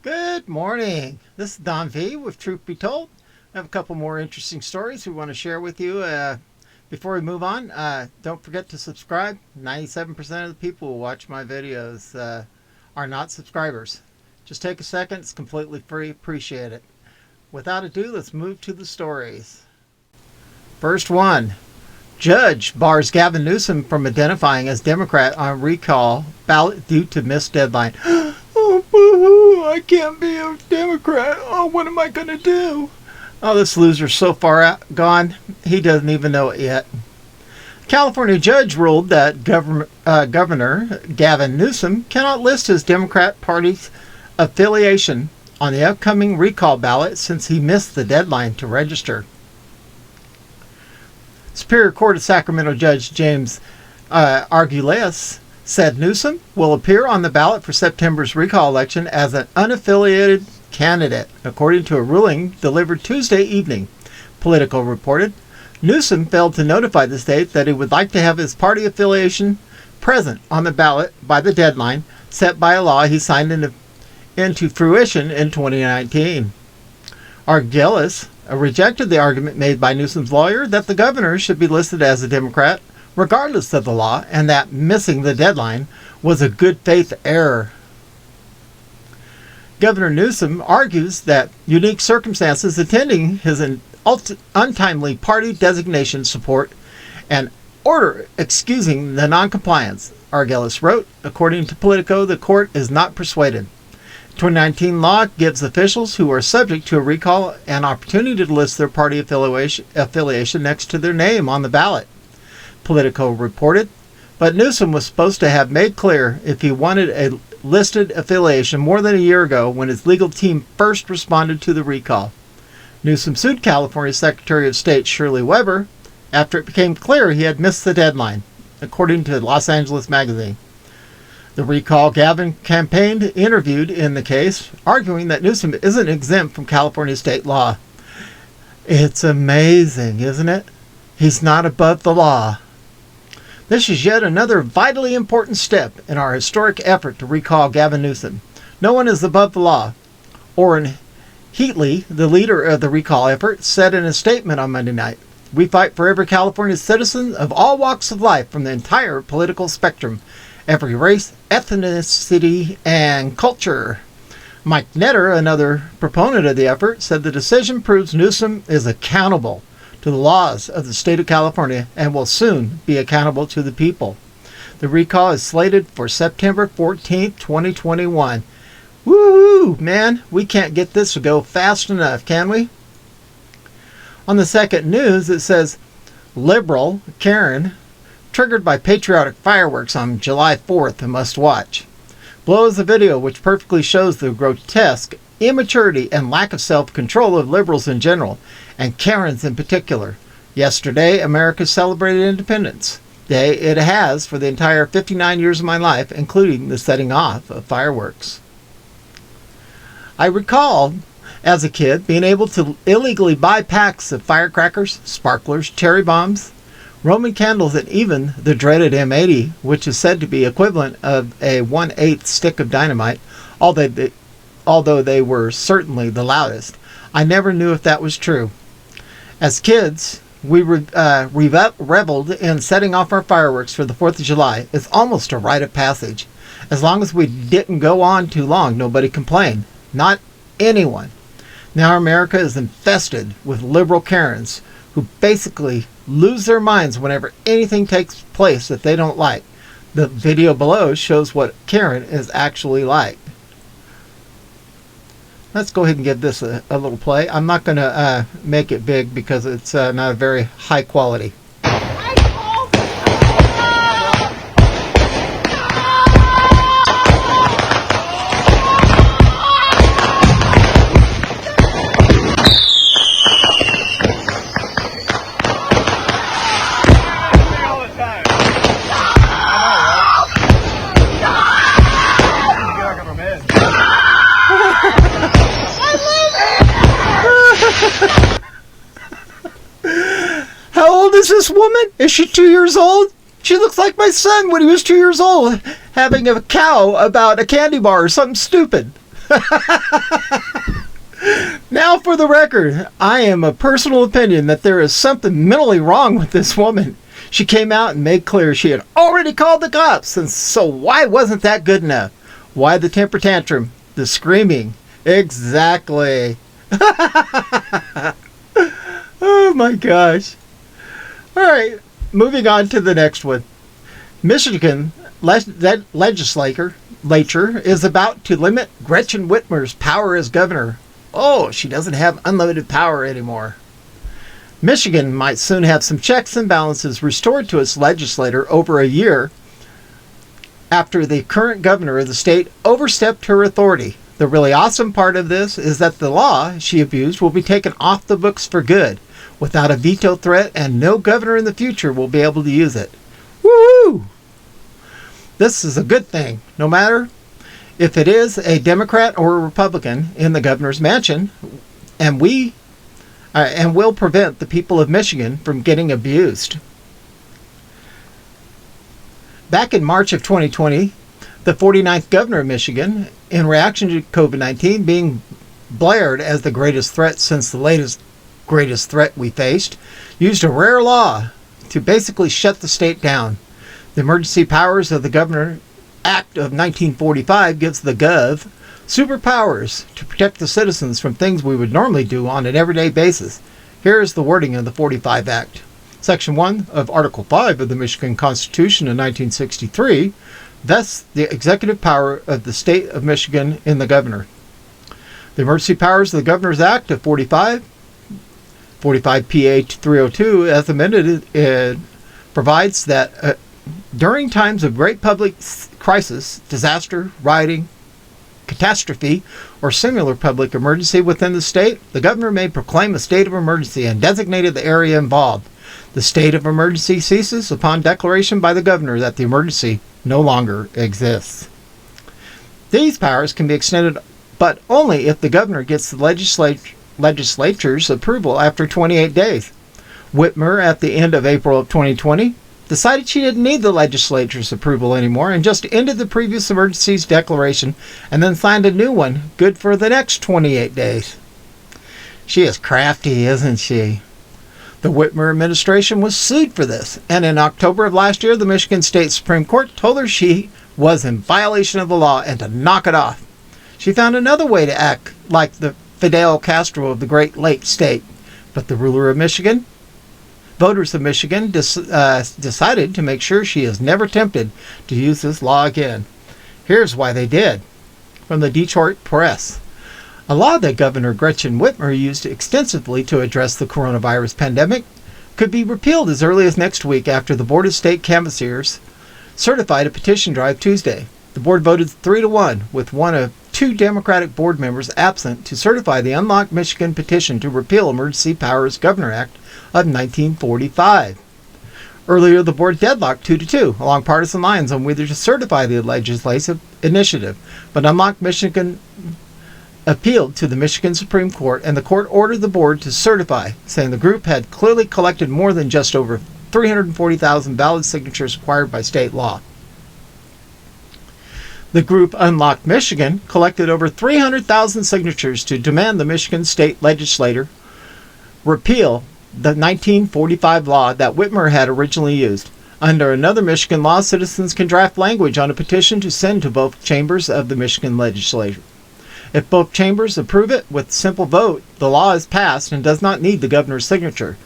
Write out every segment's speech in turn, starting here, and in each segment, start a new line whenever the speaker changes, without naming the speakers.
Good morning. This is Don V with Truth Be Told. I have a couple more interesting stories we want to share with you. Before we move on, don't forget to subscribe. 97% of the people who watch my videos are not subscribers. Just take a second. It's completely free. Appreciate it. Without ado, let's move to the stories. First one. Judge bars Gavin Newsom from identifying as Democrat on recall ballot due to missed deadline. Oh, boo-hoo, I can't be a Democrat. Oh, what am I going to do? Oh, this loser's so far gone, he doesn't even know it yet. California judge ruled that Governor Gavin Newsom cannot list his Democrat Party's affiliation on the upcoming recall ballot since he missed the deadline to register. Superior Court of Sacramento Judge James Arguelles said Newsom will appear on the ballot for September's recall election as an unaffiliated candidate, according to a ruling delivered Tuesday evening. Politico reported Newsom failed to notify the state that he would like to have his party affiliation present on the ballot by the deadline set by a law he signed into fruition in 2019. Arguelles rejected the argument made by Newsom's lawyer that the governor should be listed as a Democrat regardless of the law, and that missing the deadline was a good faith error. Governor Newsom argues that unique circumstances attending his untimely party designation support an order excusing the noncompliance. Arguelles wrote, according to Politico, the court is not persuaded. 2019 law gives officials who are subject to a recall an opportunity to list their party affiliation next to their name on the ballot. Politico reported, but Newsom was supposed to have made clear if he wanted a listed affiliation more than a year ago when his legal team first responded to the recall. Newsom sued California Secretary of State Shirley Weber after it became clear he had missed the deadline, according to Los Angeles Magazine. The recall Gavin campaigned interviewed in the case, arguing that Newsom isn't exempt from California state law. It's amazing, isn't it? He's not above the law. This is yet another vitally important step in our historic effort to recall Gavin Newsom. No one is above the law. Orrin Heatley, the leader of the recall effort, said in a statement on Monday night, "We fight for every California citizen of all walks of life from the entire political spectrum, every race, ethnicity, and culture." Mike Netter, another proponent of the effort, said the decision proves Newsom is accountable to the laws of the state of California and will soon be accountable to the people. The recall is slated for September 14th, 2021. Woohoo, man! We can't get this to go fast enough, can we? On the second news, it says, liberal Karen triggered by patriotic fireworks on July 4th, a must watch. Below is a video which perfectly shows the grotesque immaturity and lack of self-control of liberals in general, and Karens in particular. Yesterday, America celebrated Independence Day. It has for the entire 59 years of my life, including the setting off of fireworks. I recall, as a kid, being able to illegally buy packs of firecrackers, sparklers, cherry bombs, Roman candles, and even the dreaded M80, which is said to be equivalent of a 1/8 stick of dynamite, although they were certainly the loudest. I never knew if that was true. As kids, we reveled in setting off our fireworks for the 4th of July. It's almost a rite of passage. As long as we didn't go on too long, nobody complained. Not anyone. Now America is infested with liberal Karens who basically lose their minds whenever anything takes place that they don't like. The video below shows what Karen is actually like. Let's go ahead and give this a little play. I'm not going to make it big because it's not a very high quality. How old is this woman? Is she 2 years old? She looks like my son when he was 2 years old, having a cow about a candy bar or something stupid. Now, for the record, I am a personal opinion that there is something mentally wrong with this woman. She came out and made clear she had already called the cops, and so why wasn't that good enough? Why the temper tantrum? The screaming? Exactly. Oh my gosh. All right, moving on to the next one. Michigan legislature is about to limit Gretchen Whitmer's power as governor. Oh, she doesn't have unlimited power anymore. Michigan might soon have some checks and balances restored to its legislature over a year after the current governor of the state overstepped her authority. The really awesome part of this is that the law she abused will be taken off the books for good, without a veto threat, and no governor in the future will be able to use it. Woo! This is a good thing, no matter if it is a Democrat or a Republican in the governor's mansion, and will prevent the people of Michigan from getting abused. Back in March of 2020, the 49th governor of Michigan, in reaction to COVID-19 being blared as the greatest threat since the latest greatest threat we faced, used a rare law to basically shut the state down. The Emergency Powers of the Governor Act of 1945 gives the Gov superpowers to protect the citizens from things we would normally do on an everyday basis. Here is the wording of the 45 Act. Section 1 of Article 5 of the Michigan Constitution of 1963 vests the executive power of the state of Michigan in the governor. The Emergency Powers of the Governor's Act of 45 PH 302, as amended, it provides that during times of great public crisis, disaster, rioting, catastrophe, or similar public emergency within the state, the governor may proclaim a state of emergency and designated the area involved. The state of emergency ceases upon declaration by the governor that the emergency no longer exists. These powers can be extended, but only if the governor gets the legislature's approval after 28 days. Whitmer, at the end of April of 2020, decided she didn't need the legislature's approval anymore and just ended the previous emergency's declaration and then signed a new one, good for the next 28 days. She is crafty, isn't she? The Whitmer administration was sued for this, and in October of last year, the Michigan State Supreme Court told her she was in violation of the law and to knock it off. She found another way to act like the Fidel Castro of the Great Lakes state, but the voters of Michigan decided to make sure she is never tempted to use this law again. Here's why they did. From the Detroit Press. A law that Governor Gretchen Whitmer used extensively to address the coronavirus pandemic could be repealed as early as next week after the Board of State Canvassers certified a petition drive Tuesday. The board voted 3-1, with one of two Democratic board members absent, to certify the Unlock Michigan petition to repeal Emergency Powers Governor Act of 1945. Earlier, the board deadlocked 2-2 along partisan lines on whether to certify the legislative initiative, but Unlock Michigan appealed to the Michigan Supreme Court, and the court ordered the board to certify, saying the group had clearly collected more than just over 340,000 valid signatures required by state law. The group Unlock Michigan collected over 300,000 signatures to demand the Michigan State Legislature repeal the 1945 law that Whitmer had originally used. Under another Michigan law, citizens can draft language on a petition to send to both chambers of the Michigan legislature. If both chambers approve it with simple vote, the law is passed and does not need the governor's signature.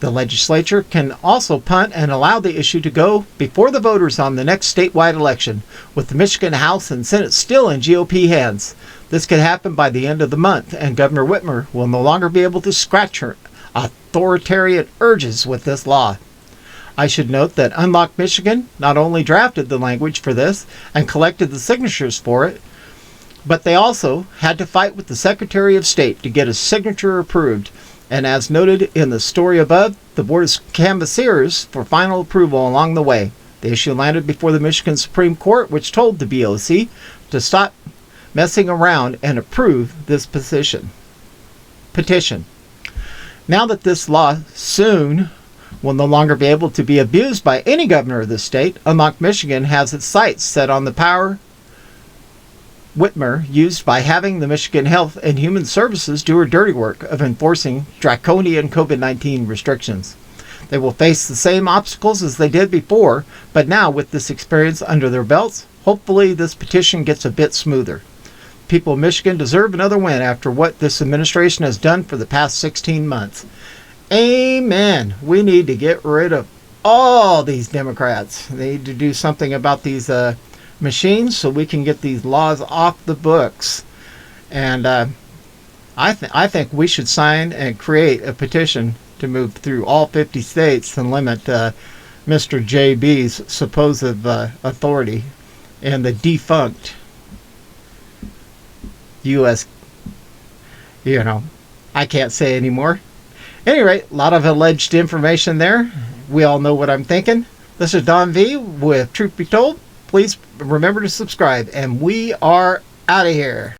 The legislature can also punt and allow the issue to go before the voters on the next statewide election, with the Michigan House and Senate still in GOP hands. This could happen by the end of the month, and Governor Whitmer will no longer be able to scratch her authoritarian urges with this law. I should note that Unlock Michigan not only drafted the language for this and collected the signatures for it, but they also had to fight with the Secretary of State to get a signature approved. And as noted in the story above, the Board of Canvassers for final approval along the way. The issue landed before the Michigan Supreme Court, which told the BOC to stop messing around and approve this petition. Now that this law soon will no longer be able to be abused by any governor of the state, Unlock Michigan has its sights set on the power Whitmer used by having the Michigan Health and Human Services do her dirty work of enforcing draconian COVID-19 restrictions. They will face the same obstacles as they did before, but now with this experience under their belts, hopefully this petition gets a bit smoother. People of Michigan deserve another win after what this administration has done for the past 16 months. Amen. We need to get rid of all these Democrats. They need to do something about these machines so we can get these laws off the books. And I think we should sign and create a petition to move through all 50 states and limit Mr. JB's supposed authority and the defunct U.S. I can't say anymore. At any rate, a lot of alleged information there. We all know what I'm thinking. This is Don V with Truth Be Told. Please remember to subscribe, and we are out of here.